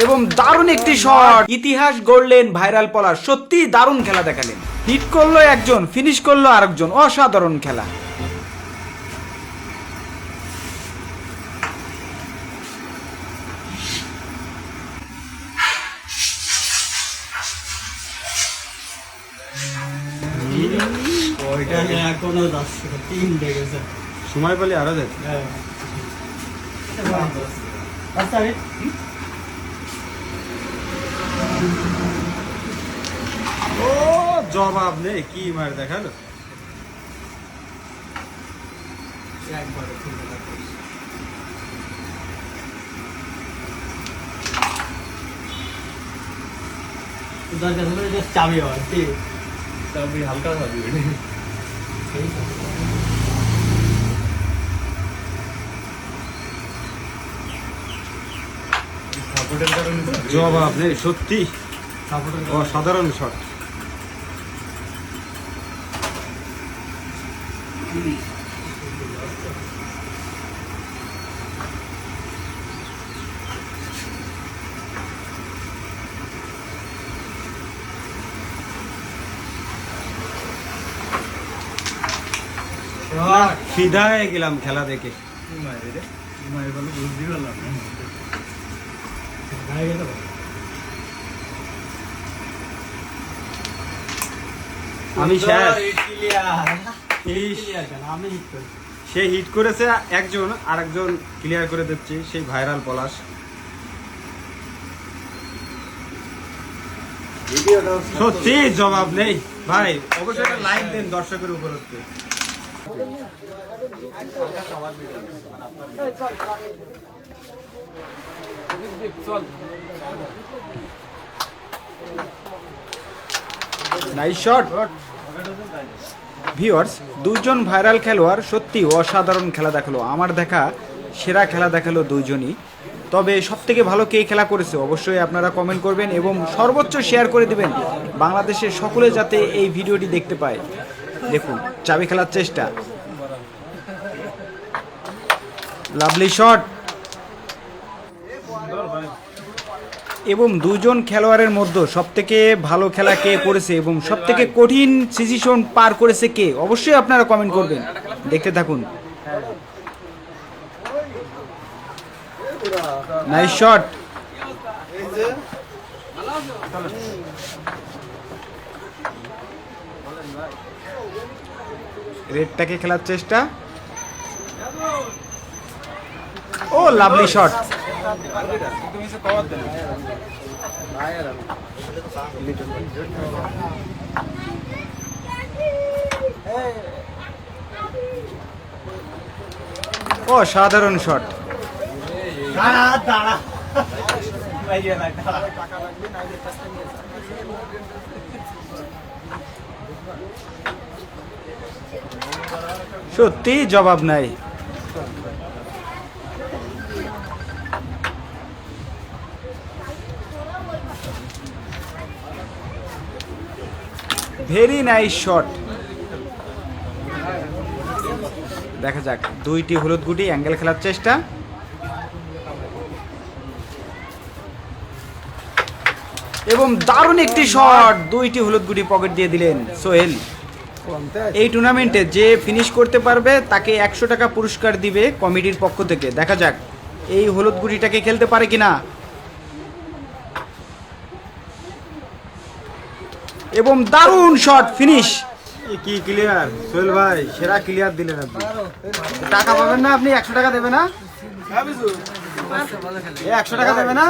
এবং দারুণ একটি শট, ইতিহাস গড়লেন ভাইরাল পলাশ। সত্যি দারুণ খেলা দেখালেন। হিট করলো একজন, ফিনিশ করলো আরেকজন। অসাধারণ খেলা। সময় পেলে আরো দেখ। ও জবাব নেই, কি মার দেখালো। চাবি হয় চাবি হালকা চাবি। জবাব নেই, সত্যি অসাধারণ শট। ফিদা হয়ে গেলাম খেলা দেখে। আমি সে হিট করেছে একজন, আরেকজন ক্লিয়ার করে দিচ্ছে, সেই ভাইরাল পলাশ। সত্যি জবাব নেই ভাই। অবশ্যই একটা লাইক দেন দর্শকের উপলক্ষে। Nice shot. ভিউয়ার্স, দুইজন ভাইরাল খেলোয়াড় সত্যি অসাধারণ খেলা দেখালো। আমার দেখা সেরা খেলা দেখালো দুইজনই। তবে সবথেকে ভালো কে খেলা করেছে অবশ্যই আপনারা কমেন্ট করবেন এবং সর্বোচ্চ শেয়ার করে দিবেন, বাংলাদেশের সকলে যাতে এই ভিডিওটি দেখতে পায়। দেখুন চাবি খেলার চেষ্টা, লাভলি শট। এবং দুজন খেলোয়াড়ের মধ্যে সবথেকে ভালো খেলা কে করেছে এবং সবথেকে কঠিন সিচুয়েশন পার করেছে কে, অবশ্যই আপনারা কমেন্ট করবেন। দেখতে থাকুন। Nice shot. রেডটাকে খেলার চেষ্টা। ও লাভলি শট। ও সাধারণ শট। সত্যি জবাব নাই। Very nice shot. দেখা যাক, দুইটি হলুদ গুটি অ্যাঙ্গেল খেলার চেষ্টা। এবং দারুণ একটি শট, দুইটি হলুদ গুটি পকেট দিয়ে দিলেন সোহেল। এই টুর্নামেন্টে যে ফিনিশ করতে পারবে তাকে 100 টাকা পুরস্কার দিবে কমিটির পক্ষ থেকে। দেখা যাক এই হলুদ গুটিটাকে খেলতে পারে কিনা। এবং দারুণ শট, ফিনিশ। কি ক্লিয়ার সোহেল ভাই, সেরা ক্লিয়ার দিলেন আপনি। টাকা পাবেন না আপনি? 100 টাকা দেবে না? 100 টাকা দেবে না?